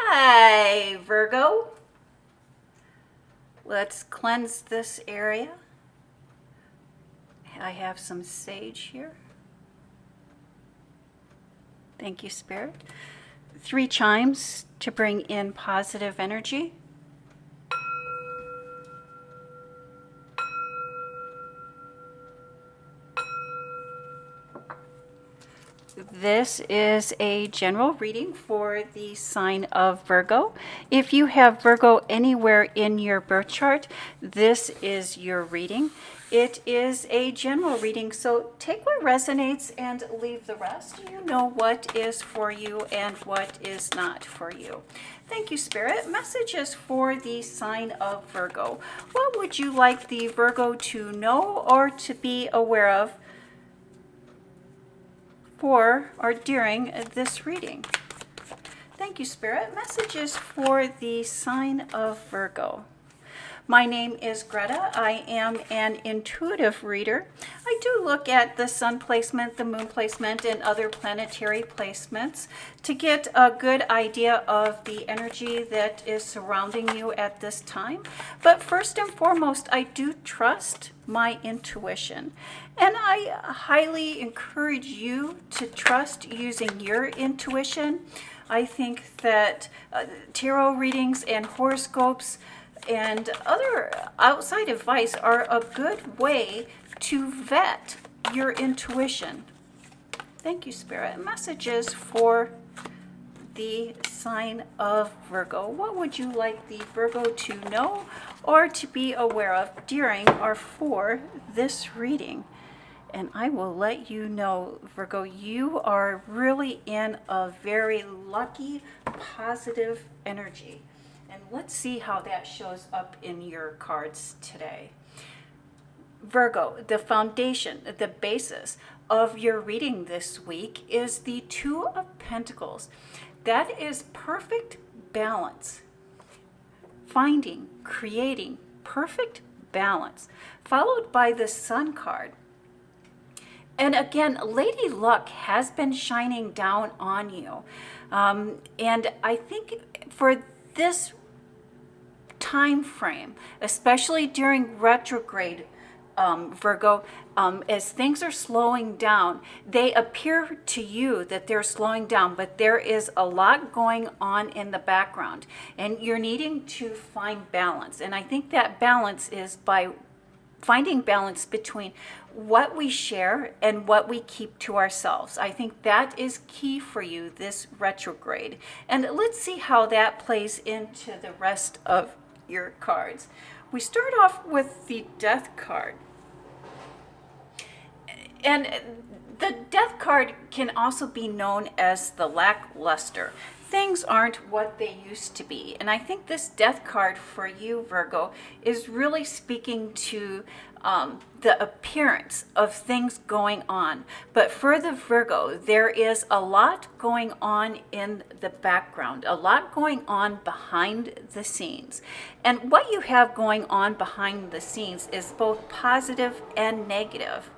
Hi, Virgo. Let's cleanse this area. I have some sage here. Thank you, Spirit. 3 chimes to bring in positive energy. This is a general reading for the sign of Virgo. If you have Virgo anywhere in your birth chart, this is your reading. It is a general reading, so take what resonates and leave the rest. You know what is for you and what is not for you. Thank you, Spirit. Messages for the sign of Virgo. What would you like the Virgo to know or to be aware of for or during this reading? Thank you, Spirit. Messages for the sign of Virgo. My name is Greta. I am an intuitive reader. I do look at the sun placement, the moon placement, and other planetary placements to get a good idea of the energy that is surrounding you at this time. But first and foremost, I do trust my intuition. And I highly encourage you to trust using your intuition. I think that tarot readings and horoscopes and other outside advice are a good way to vet your intuition. Thank you, Spirit. Messages for the sign of Virgo. What would you like the Virgo to know or to be aware of during or for this reading? And I will let you know, Virgo, you are really in a very lucky, positive energy. And let's see how that shows up in your cards today. Virgo, the foundation, the basis of your reading this week is the Two of Pentacles. That is perfect balance. Finding, creating perfect balance, followed by the Sun card. And again, Lady Luck has been shining down on you. And I think for this time frame, especially during retrograde, Virgo, as things are slowing down, they appear to you that they're slowing down, but there is a lot going on in the background, and you're needing to find balance. And I think that balance is by finding balance between what we share and what we keep to ourselves. I think that is key for you this retrograde. And let's see how that plays into the rest of your cards. We start off with the Death card. And the Death card can also be known as the lackluster. Things aren't what they used to be. And I think this Death card for you, Virgo, is really speaking to the appearance of things going on. But for the Virgo, there is a lot going on in the background, a lot going on behind the scenes. And what you have going on behind the scenes is both positive and negative.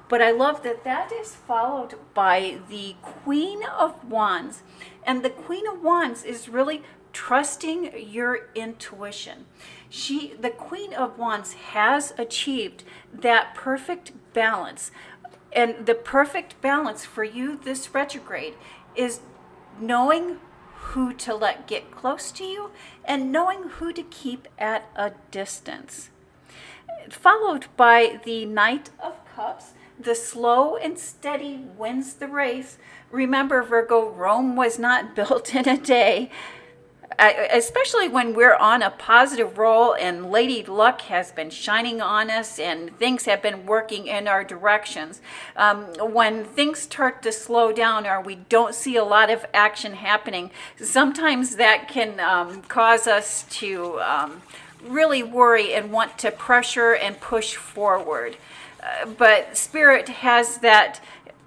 But I love that that is followed by the Queen of Wands. And the Queen of Wands is really trusting your intuition. The Queen of Wands has achieved that perfect balance. And the perfect balance for you this retrograde is knowing who to let get close to you and knowing who to keep at a distance. Followed by the Knight of Cups. The slow and steady wins the race. Remember, Virgo, Rome was not built in a day. Especially when we're on a positive roll and Lady Luck has been shining on us and things have been working in our directions. When things start to slow down or we don't see a lot of action happening, sometimes that can cause us to really worry and want to pressure and push forward. But Spirit has that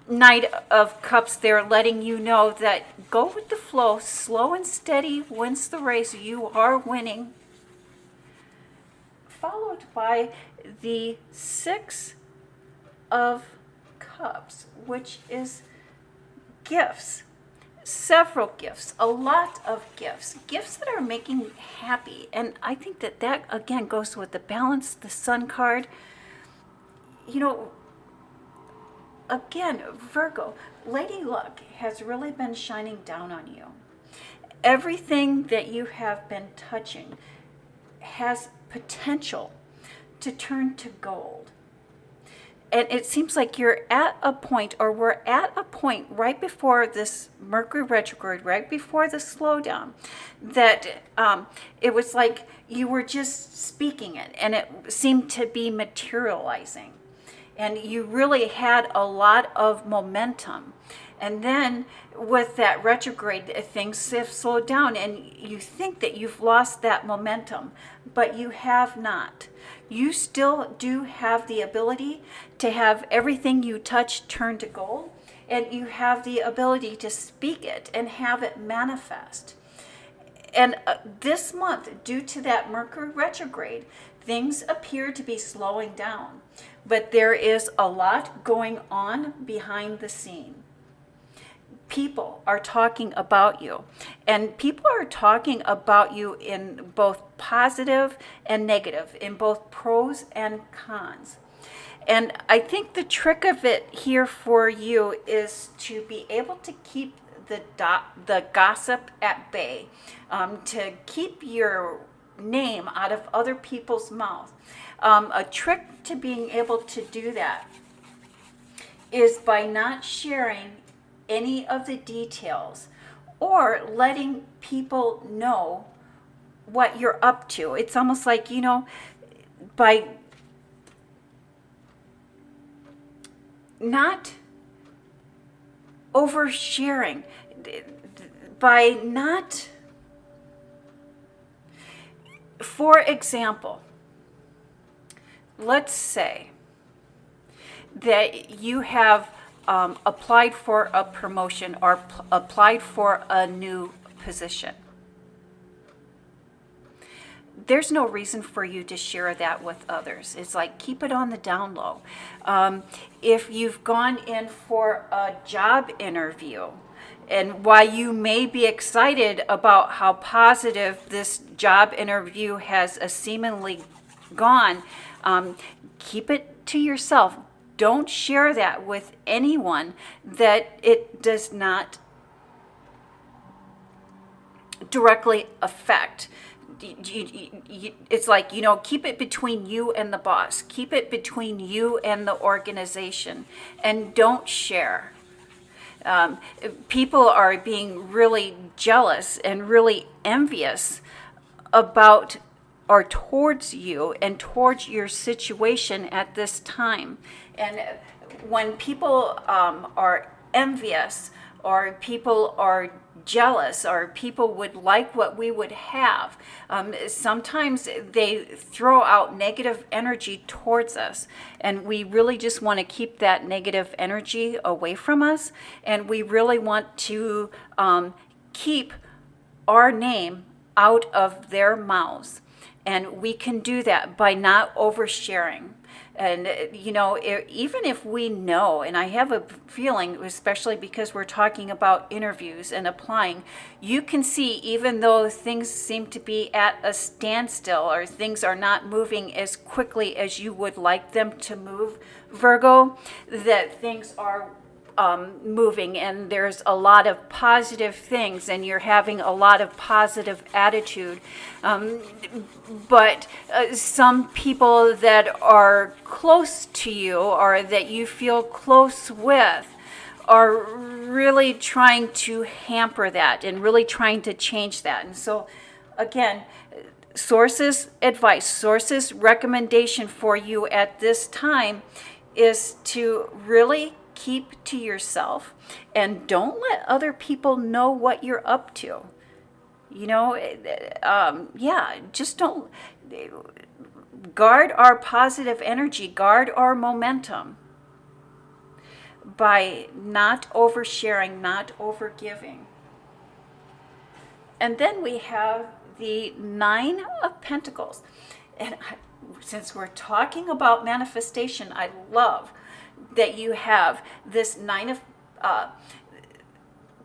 Knight of Cups there letting you know that go with the flow, slow and steady wins the race, you are winning. Followed by the Six of Cups, which is gifts. several gifts, a lot of gifts that are making you happy. And I think that that again goes with the balance, the sun card. You know, again, Virgo, Lady Luck has really been shining down on you. Everything that you have been touching has potential to turn to gold. And it seems like you're at a point, or we're at a point right before this Mercury retrograde, right before the slowdown, that it was like you were just speaking it and it seemed to be materializing. And you really had a lot of momentum. And then with that retrograde, things have slowed down and you think that you've lost that momentum, but you have not. You still do have the ability to have everything you touch turn to gold, and you have the ability to speak it and have it manifest. And this month, due to that Mercury retrograde, things appear to be slowing down, but there is a lot going on behind the scene. People are talking about you, and people are talking about you in both positive and negative, in both pros and cons. And I think the trick of it here for you is to be able to keep the gossip at bay, to keep your name out of other people's mouth. A trick to being able to do that is by not sharing any of the details or letting people know what you're up to. It's almost like, by not oversharing, by not, for example, let's say that you have applied for a promotion or applied for a new position. There's no reason for you to share that with others. It's like, keep it on the down low. If you've gone in for a job interview, and while you may be excited about how positive this job interview has seemingly gone, keep it to yourself. Don't share that with anyone that it does not directly affect. It's like, keep it between you and the boss. Keep it between you and the organization. And don't share. People are being really jealous and really envious about or towards you and towards your situation at this time. And when people are envious, or people are jealous, or people would like what we would have, sometimes they throw out negative energy towards us, and we really just want to keep that negative energy away from us, and we really want to keep our name out of their mouths. And we can do that by not oversharing. And, even if we know, and I have a feeling, especially because we're talking about interviews and applying, you can see, even though things seem to be at a standstill or things are not moving as quickly as you would like them to move, Virgo, that things are moving, and there's a lot of positive things, and you're having a lot of positive attitude. But some people that are close to you, or that you feel close with, are really trying to hamper that and really trying to change that. And so, again, sources advice, sources recommendation for you at this time is to really keep to yourself and don't let other people know what you're up to. Just don't. Guard our positive energy, guard our momentum by not oversharing, not overgiving. And then we have the Nine of Pentacles. And since we're talking about manifestation, I love that you have this Nine of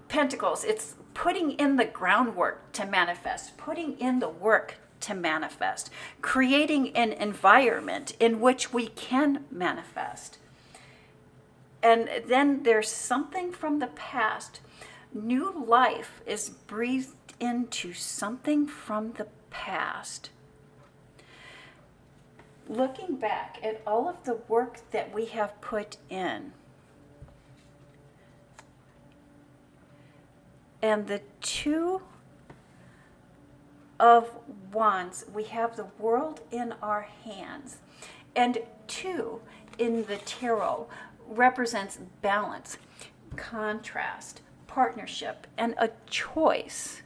Pentacles, it's putting in the groundwork to manifest, putting in the work to manifest, creating an environment in which we can manifest. And then there's something from the past. New life is breathed into something from the past. Looking back at all of the work that we have put in, and the Two of Wands, we have the world in our hands. And 2 in the tarot represents balance, contrast, partnership, and a choice.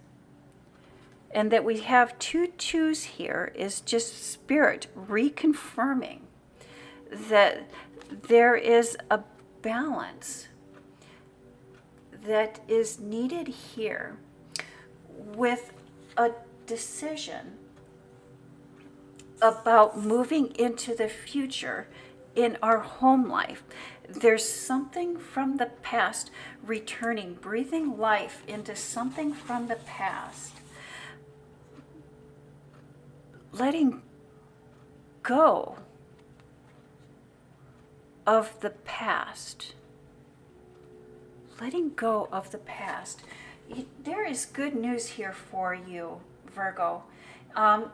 And that we have 2 twos here is just Spirit reconfirming that there is a balance that is needed here with a decision about moving into the future in our home life. There's something from the past returning, breathing life into something from the past. Letting go of the past. Letting go of the past. There is good news here for you, Virgo.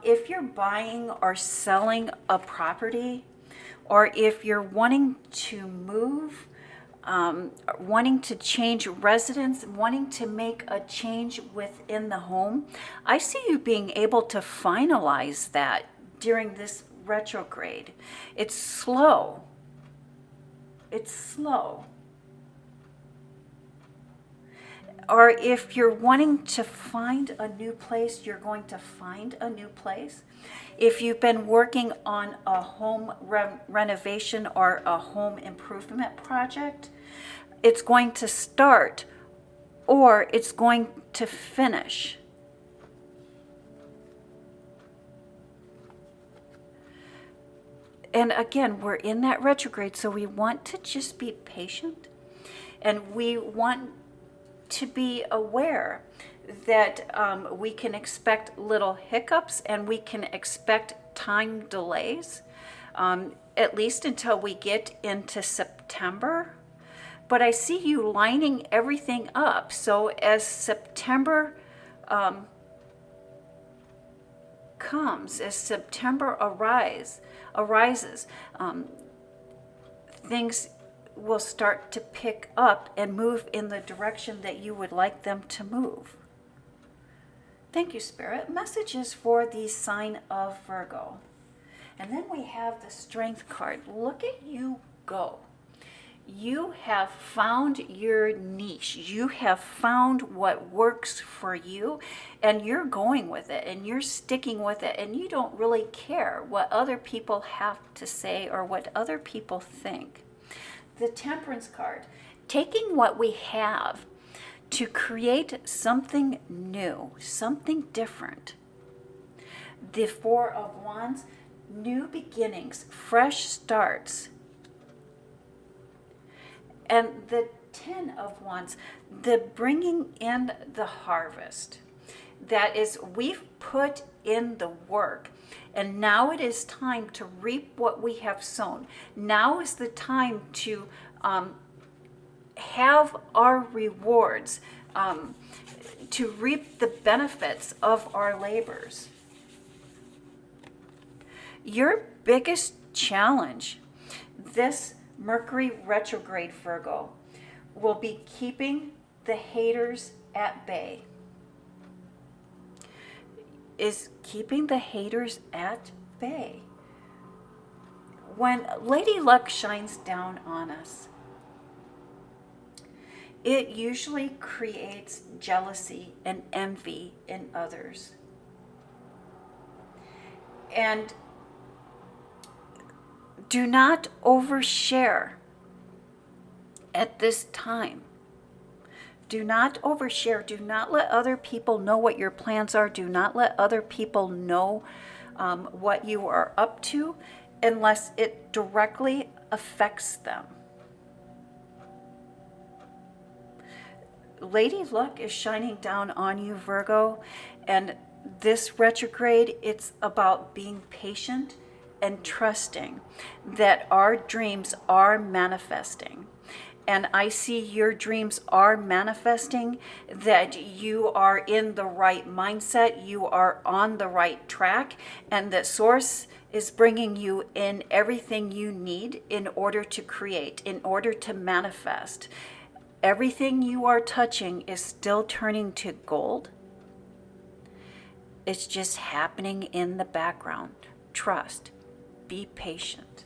If you're buying or selling a property, or if you're wanting to move, wanting to change residence, wanting to make a change within the home, I see you being able to finalize that during this retrograde. It's slow. It's slow. Or if you're wanting to find a new place, you're going to find a new place. If you've been working on a home renovation or a home improvement project, it's going to start or it's going to finish. And again, we're in that retrograde, so we want to just be patient, and we want to be aware that we can expect little hiccups and we can expect time delays, at least until we get into September. But I see you lining everything up. So as September comes, as September arises, things will start to pick up and move in the direction that you would like them to move. Thank you, Spirit. Messages for the sign of Virgo. And then we have the Strength card. Look at you go. You have found your niche. You have found what works for you, and you're going with it, and you're sticking with it, and you don't really care what other people have to say or what other people think. The Temperance card, taking what we have to create something new, something different. The Four of Wands, new beginnings, fresh starts. And the Ten of Wands, the bringing in the harvest. That is, we've put in the work, and now it is time to reap what we have sown. Now is the time to have our rewards, to reap the benefits of our labors. Your biggest challenge this Mercury retrograde, Virgo, will be keeping the haters at bay. Is keeping the haters at bay. When Lady Luck shines down on us, it usually creates jealousy and envy in others. And do not overshare at this time. Do not overshare. Do not let other people know what your plans are. Do not let other people know what you are up to unless it directly affects them. Lady Luck is shining down on you, Virgo, and this retrograde, it's about being patient and trusting that our dreams are manifesting. And I see your dreams are manifesting, that you are in the right mindset, you are on the right track, and that Source is bringing you in everything you need in order to create, in order to manifest. Everything you are touching is still turning to gold. It's just happening in the background. Trust. Be patient.